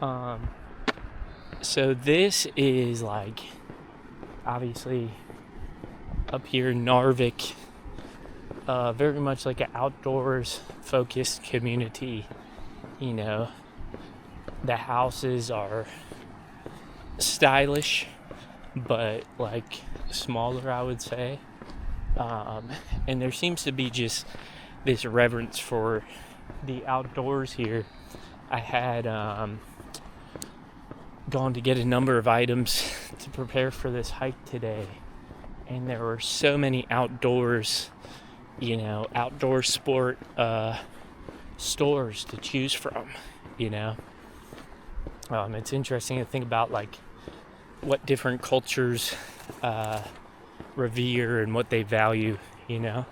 Um, so this is like obviously up here in Narvik, very much like an outdoors focused community. You know, the houses are stylish, but like smaller, I would say. And there seems to be just this reverence for the outdoors here. I had gone to get a number of items to prepare for this hike today, and there were so many outdoor sport stores to choose from. You know, it's interesting to think about like what different cultures revere and what they value. You know,